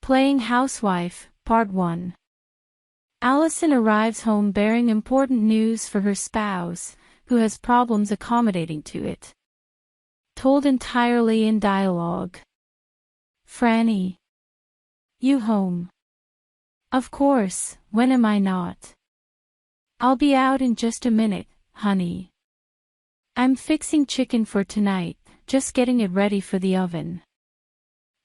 Playing Housewife, Part 1. Allison arrives home bearing important news for her spouse, who has problems accommodating to it. Told entirely in dialogue. Franny. You home? Of course, when am I not? I'll be out in just a minute, honey. I'm fixing chicken for tonight, just getting it ready for the oven.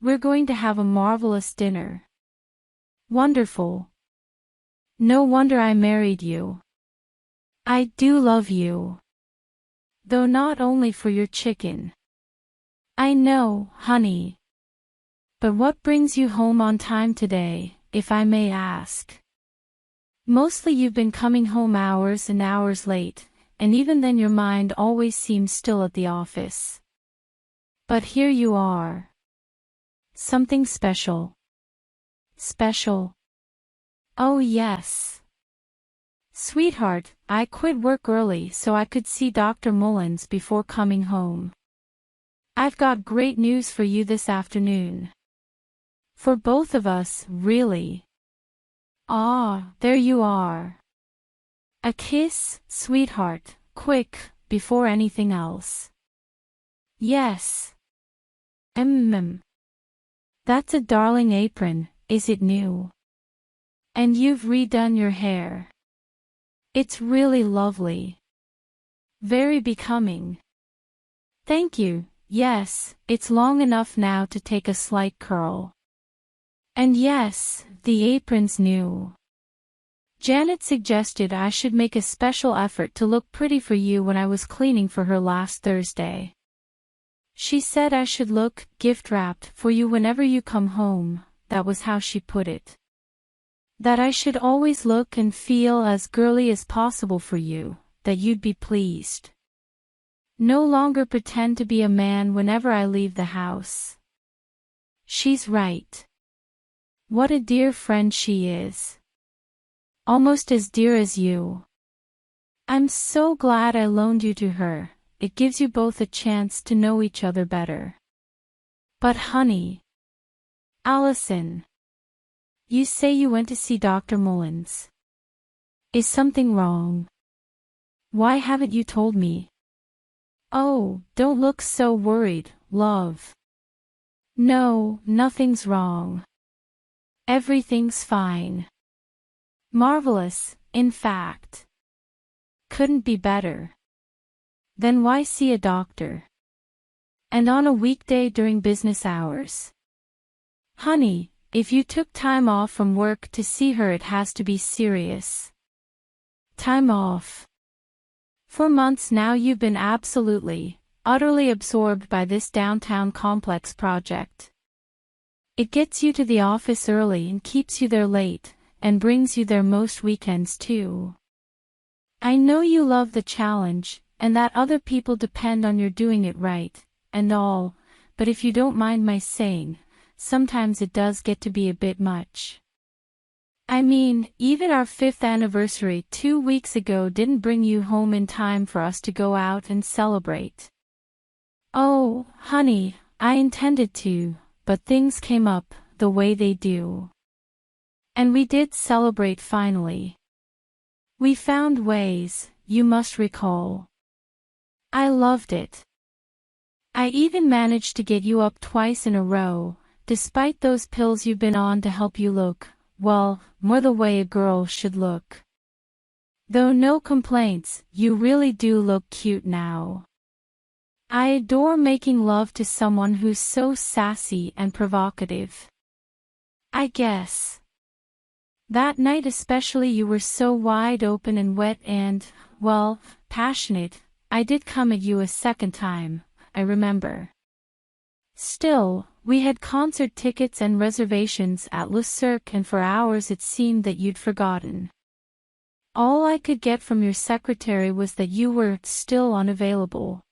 We're going to have a marvelous dinner. Wonderful. No wonder I married you. I do love you. Though not only for your chicken. I know, honey. But what brings you home on time today, if I may ask? Mostly you've been coming home hours and hours late, and even then your mind always seems still at the office. But here you are. Something special. Special? Oh yes. Sweetheart, I quit work early so I could see Dr. Mullins before coming home. I've got great news for you this afternoon. For both of us, really. Ah, there you are. A kiss, sweetheart, quick, before anything else. Yes. That's a darling apron, is it new? And you've redone your hair. It's really lovely. Very becoming. Thank you, yes, it's long enough now to take a slight curl. And yes, the apron's new. Janet suggested I should make a special effort to look pretty for you when I was cleaning for her last Thursday. She said I should look gift-wrapped for you whenever you come home, that was how she put it. That I should always look and feel as girly as possible for you, that you'd be pleased. No longer pretend to be a man whenever I leave the house. She's right. What a dear friend she is. Almost as dear as you. I'm so glad I loaned you to her. It gives you both a chance to know each other better. But honey. Allison. You say you went to see Dr. Mullins. Is something wrong? Why haven't you told me? Oh, don't look so worried, love. No, nothing's wrong. Everything's fine. Marvelous, in fact. Couldn't be better. Then why see a doctor? And on a weekday during business hours? Honey, if you took time off from work to see her, it has to be serious. Time off. For months now you've been absolutely, utterly absorbed by this downtown complex project. It gets you to the office early and keeps you there late, and brings you there most weekends too. I know you love the challenge, and that other people depend on your doing it right, and all, but if you don't mind my saying, sometimes it does get to be a bit much. I mean, even our 5th anniversary 2 weeks ago didn't bring you home in time for us to go out and celebrate. Oh, honey, I intended to, but things came up, the way they do. And we did celebrate finally. We found ways, you must recall. I loved it. I even managed to get you up twice in a row, despite those pills you've been on to help you look, well, more the way a girl should look. Though no complaints, you really do look cute now. I adore making love to someone who's so sassy and provocative. I guess. That night especially you were so wide open and wet and, well, passionate. I did come at you a second time, I remember. Still, we had concert tickets and reservations at Le Cirque, and for hours it seemed that you'd forgotten. All I could get from your secretary was that you were still unavailable.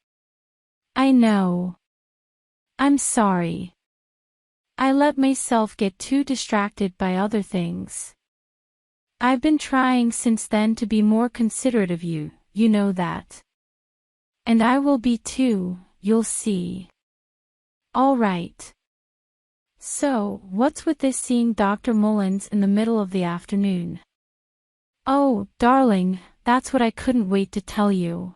I know. I'm sorry. I let myself get too distracted by other things. I've been trying since then to be more considerate of you, you know that. And I will be too, you'll see. All right. So, what's with this seeing Dr. Mullins in the middle of the afternoon? Oh, darling, that's what I couldn't wait to tell you.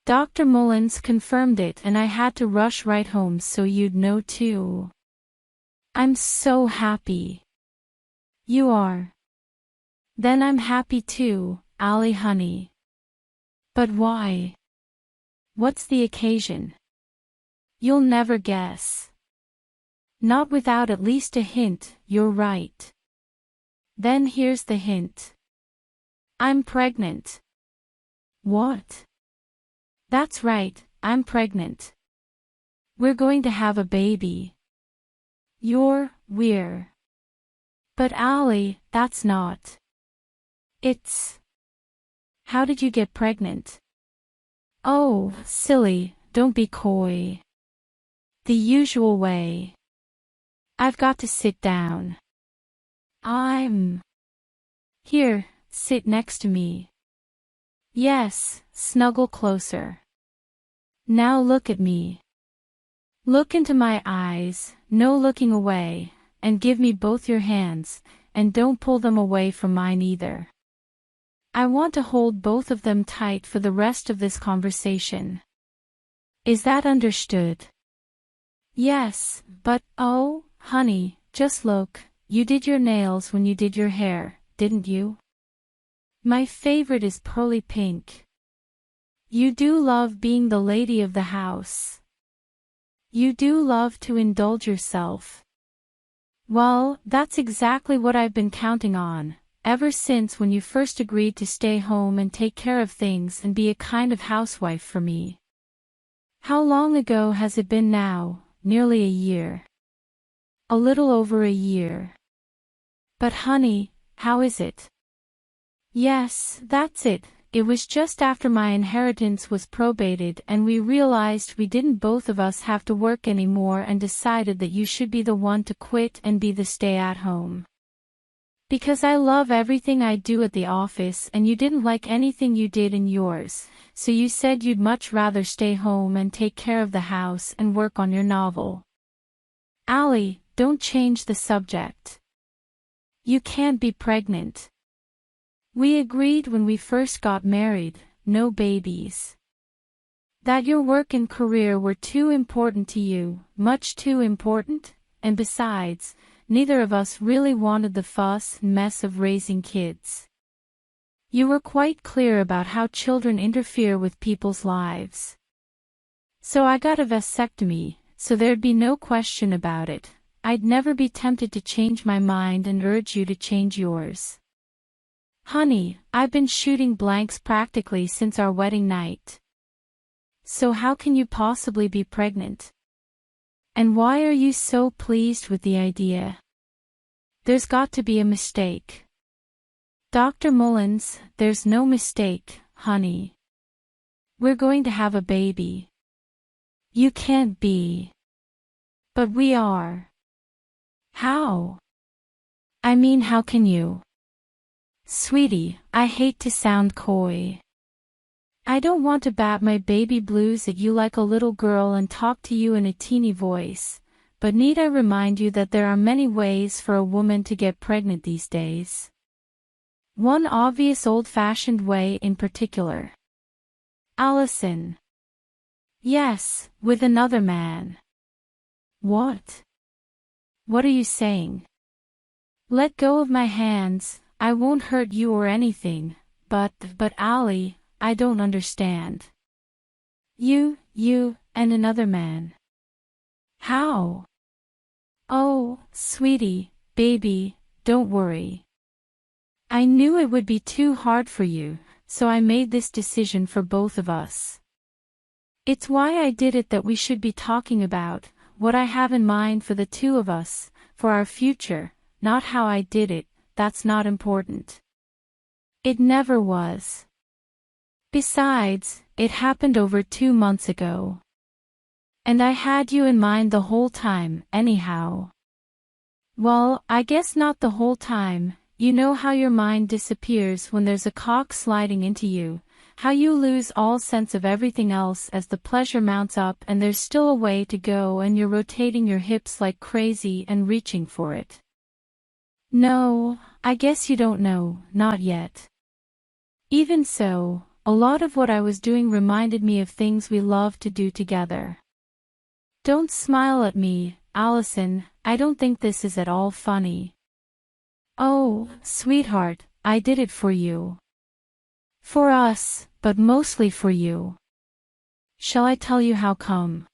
Dr. Mullins confirmed it and I had to rush right home so you'd know too. I'm so happy. You are. Then I'm happy too, Allie honey. But why? What's the occasion? You'll never guess. Not without at least a hint, you're right. Then here's the hint. I'm pregnant. What? That's right, I'm pregnant. We're going to have a baby. We're. But Allie, that's not. It's. How did you get pregnant? Oh, silly, don't be coy. The usual way. I've got to sit down. Here, sit next to me. Yes, snuggle closer. Now look at me. Look into my eyes, no looking away, and give me both your hands, and don't pull them away from mine either. I want to hold both of them tight for the rest of this conversation. Is that understood? Yes, but oh, honey, just look, you did your nails when you did your hair, didn't you? My favorite is pearly pink. You do love being the lady of the house. You do love to indulge yourself. Well, that's exactly what I've been counting on, ever since when you first agreed to stay home and take care of things and be a kind of housewife for me. How long ago has it been now? Nearly a year. A little over a year. But honey, how is it? Yes, that's it. It was just after my inheritance was probated and we realized we didn't both of us have to work anymore and decided that you should be the one to quit and be the stay-at-home. Because I love everything I do at the office and you didn't like anything you did in yours, so you said you'd much rather stay home and take care of the house and work on your novel. Allie, don't change the subject. You can't be pregnant. We agreed when we first got married, no babies. That your work and career were too important to you, much too important, and besides, neither of us really wanted the fuss and mess of raising kids. You were quite clear about how children interfere with people's lives. So I got a vasectomy, so there'd be no question about it. I'd never be tempted to change my mind and urge you to change yours. Honey, I've been shooting blanks practically since our wedding night. So how can you possibly be pregnant? And why are you so pleased with the idea? There's got to be a mistake. Dr. Mullins, there's no mistake, honey. We're going to have a baby. You can't be. But we are. How? I mean, how can you? Sweetie, I hate to sound coy. I don't want to bat my baby blues at you like a little girl and talk to you in a teeny voice, but need I remind you that there are many ways for a woman to get pregnant these days? One obvious old-fashioned way in particular. Allison. Yes, with another man. What? What are you saying? Let go of my hands. I won't hurt you or anything, but Allie, I don't understand. You, and another man. How? Oh, sweetie, baby, don't worry. I knew it would be too hard for you, so I made this decision for both of us. It's why I did it that we should be talking about what I have in mind for the two of us, for our future, not how I did it. That's not important. It never was. Besides, it happened over 2 months ago. And I had you in mind the whole time, anyhow. Well, I guess not the whole time. You know how your mind disappears when there's a cock sliding into you, how you lose all sense of everything else as the pleasure mounts up and there's still a way to go and you're rotating your hips like crazy and reaching for it. No, I guess you don't know, not yet. Even so, a lot of what I was doing reminded me of things we love to do together. Don't smile at me, Allison, I don't think this is at all funny. Oh, sweetheart, I did it for you. For us, but mostly for you. Shall I tell you how come?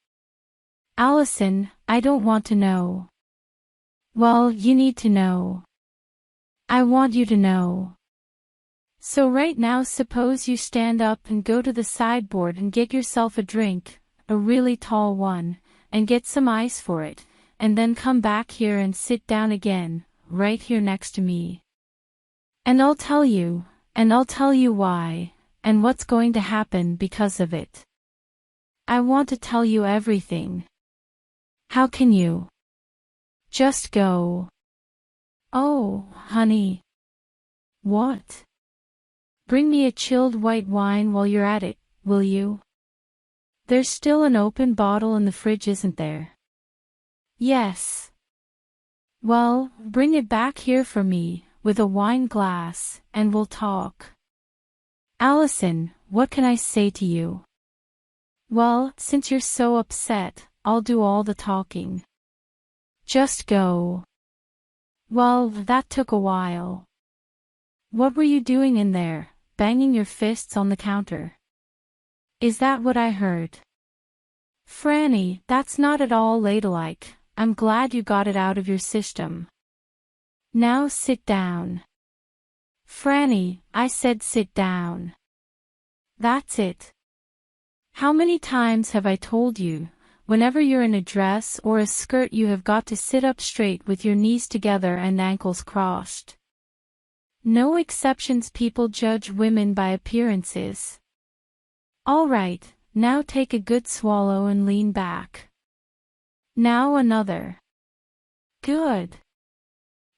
Allison, I don't want to know. Well, you need to know. I want you to know. So right now suppose you stand up and go to the sideboard and get yourself a drink, a really tall one, and get some ice for it, and then come back here and sit down again, right here next to me. And I'll tell you why, and what's going to happen because of it. I want to tell you everything. How can you? Just go. Oh, honey. What? Bring me a chilled white wine while you're at it, will you? There's still an open bottle in the fridge, isn't there? Yes. Well, bring it back here for me, with a wine glass, and we'll talk. Allison, what can I say to you? Well, since you're so upset, I'll do all the talking. Just go. Well, that took a while. What were you doing in there, banging your fists on the counter? Is that what I heard? Franny, that's not at all ladylike. I'm glad you got it out of your system. Now sit down. Franny, I said sit down. That's it. How many times have I told you, whenever you're in a dress or a skirt you have got to sit up straight with your knees together and ankles crossed. No exceptions, people judge women by appearances. All right, now take a good swallow and lean back. Now another. Good.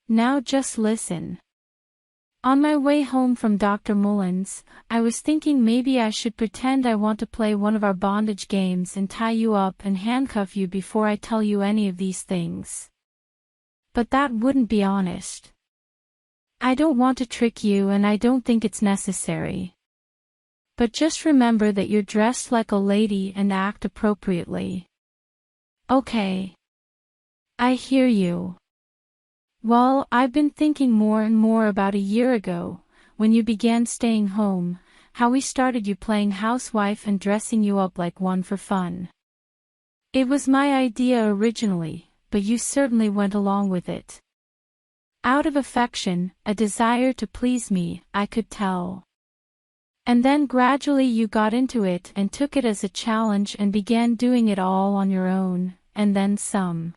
Now just listen. On my way home from Dr. Mullins, I was thinking maybe I should pretend I want to play one of our bondage games and tie you up and handcuff you before I tell you any of these things. But that wouldn't be honest. I don't want to trick you and I don't think it's necessary. But just remember that you're dressed like a lady and act appropriately. Okay. I hear you. Well, I've been thinking more and more about a year ago, when you began staying home, how we started you playing housewife and dressing you up like one for fun. It was my idea originally, but you certainly went along with it. Out of affection, a desire to please me, I could tell. And then gradually you got into it and took it as a challenge and began doing it all on your own, and then some.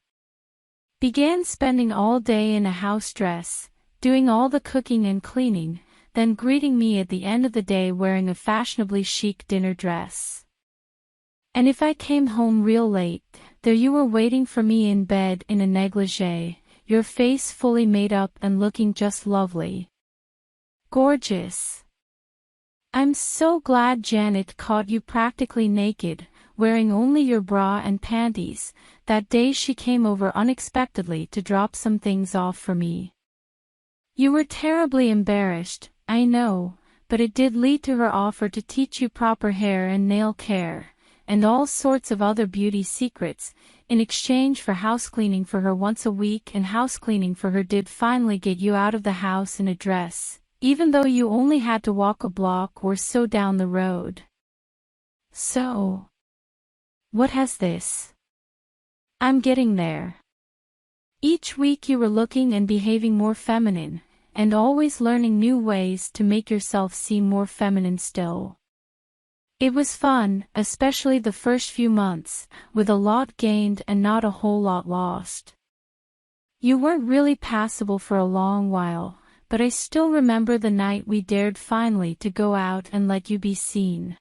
Began spending all day in a house dress, doing all the cooking and cleaning, then greeting me at the end of the day wearing a fashionably chic dinner dress. And if I came home real late, there you were waiting for me in bed in a negligee, your face fully made up and looking just lovely. Gorgeous. I'm so glad Janet caught you practically naked, wearing only your bra and panties. That day she came over unexpectedly to drop some things off for me. You were terribly embarrassed, I know, but it did lead to her offer to teach you proper hair and nail care, and all sorts of other beauty secrets, in exchange for house cleaning for her once a week, and house cleaning for her did finally get you out of the house in a dress, even though you only had to walk a block or so down the road. So, what has this? I'm getting there. Each week you were looking and behaving more feminine, and always learning new ways to make yourself seem more feminine still. It was fun, especially the first few months, with a lot gained and not a whole lot lost. You weren't really passable for a long while, but I still remember the night we dared finally to go out and let you be seen.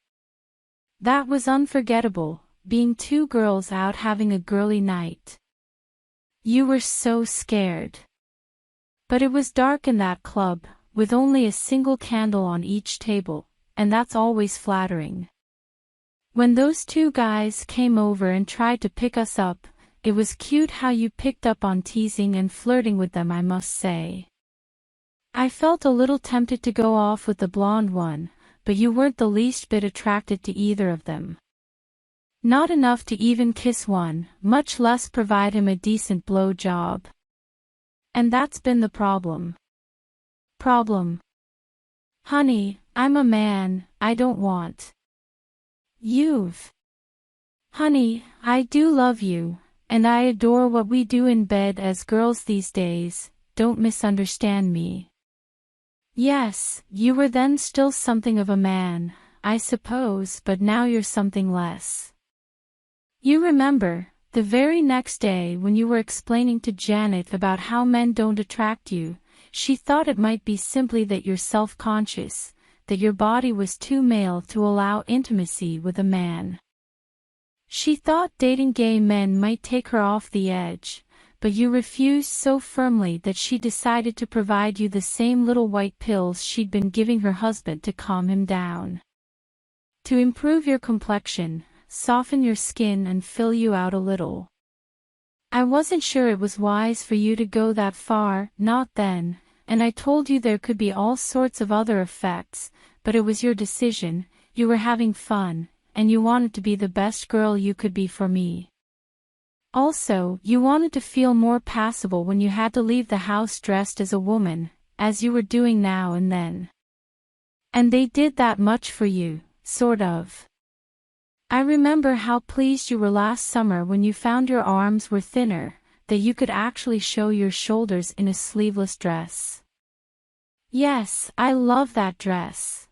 That was unforgettable, being two girls out having a girly night. You were so scared. But it was dark in that club, with only a single candle on each table, and that's always flattering. When those two guys came over and tried to pick us up, it was cute how you picked up on teasing and flirting with them, I must say. I felt a little tempted to go off with the blonde one, but you weren't the least bit attracted to either of them. Not enough to even kiss one, much less provide him a decent blow job. And that's been the problem. Honey, I'm a man, I don't want. You've. Honey, I do love you, and I adore what we do in bed as girls these days, don't misunderstand me. Yes, you were then still something of a man, I suppose, but now you're something less. You remember, the very next day when you were explaining to Janet about how men don't attract you, she thought it might be simply that you're self-conscious, that your body was too male to allow intimacy with a man. She thought dating gay men might take her off the edge, but you refused so firmly that she decided to provide you the same little white pills she'd been giving her husband to calm him down. To improve your complexion, soften your skin and fill you out a little. I wasn't sure it was wise for you to go that far, not then, and I told you there could be all sorts of other effects, but it was your decision, you were having fun, and you wanted to be the best girl you could be for me. Also, you wanted to feel more passable when you had to leave the house dressed as a woman, as you were doing now and then. And they did that much for you, sort of. I remember how pleased you were last summer when you found your arms were thinner, that you could actually show your shoulders in a sleeveless dress. Yes, I love that dress.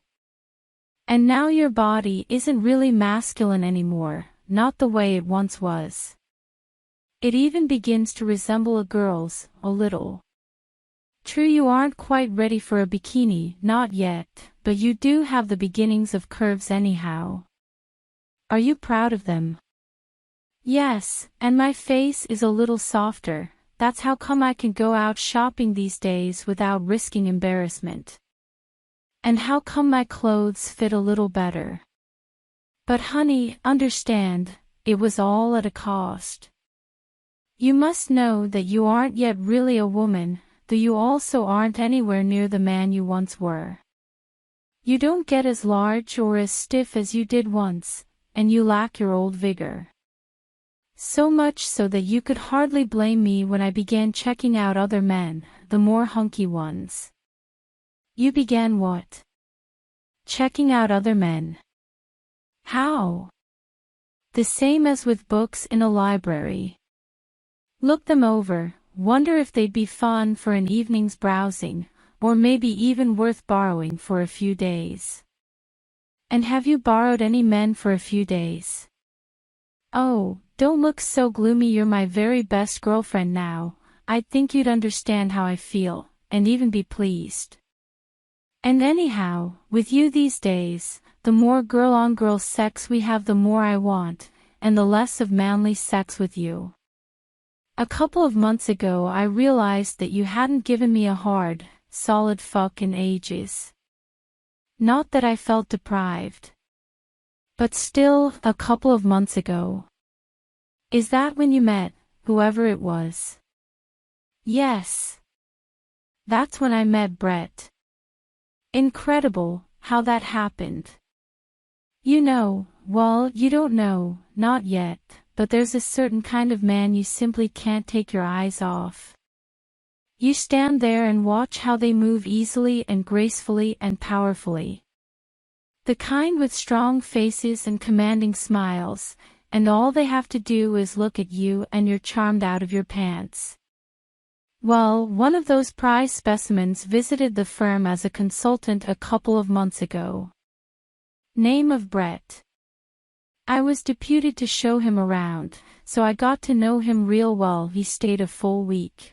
And now your body isn't really masculine anymore, not the way it once was. It even begins to resemble a girl's, a little. True, you aren't quite ready for a bikini, not yet, but you do have the beginnings of curves anyhow. Are you proud of them? Yes, and my face is a little softer, that's how come I can go out shopping these days without risking embarrassment. And how come my clothes fit a little better. But honey, understand, it was all at a cost. You must know that you aren't yet really a woman, though you also aren't anywhere near the man you once were. You don't get as large or as stiff as you did once, and you lack your old vigor. So much so that you could hardly blame me when I began checking out other men, the more hunky ones. You began what? Checking out other men. How? The same as with books in a library. Look them over, wonder if they'd be fun for an evening's browsing, or maybe even worth borrowing for a few days. And have you borrowed any men for a few days? Oh, don't look so gloomy, you're my very best girlfriend now, I'd think you'd understand how I feel, and even be pleased. And anyhow, with you these days, the more girl-on-girl sex we have the more I want, and the less of manly sex with you. A couple of months ago I realized that you hadn't given me a hard, solid fuck in ages. Not that I felt deprived. But still, a couple of months ago. Is that when you met, whoever it was? Yes. That's when I met Brett. Incredible, how that happened. You know, well, you don't know, not yet, but there's a certain kind of man you simply can't take your eyes off. You stand there and watch how they move easily and gracefully and powerfully. The kind with strong faces and commanding smiles, and all they have to do is look at you and you're charmed out of your pants. Well, one of those prize specimens visited the firm as a consultant a couple of months ago. Name of Brett. I was deputed to show him around, so I got to know him real well. He stayed a full week.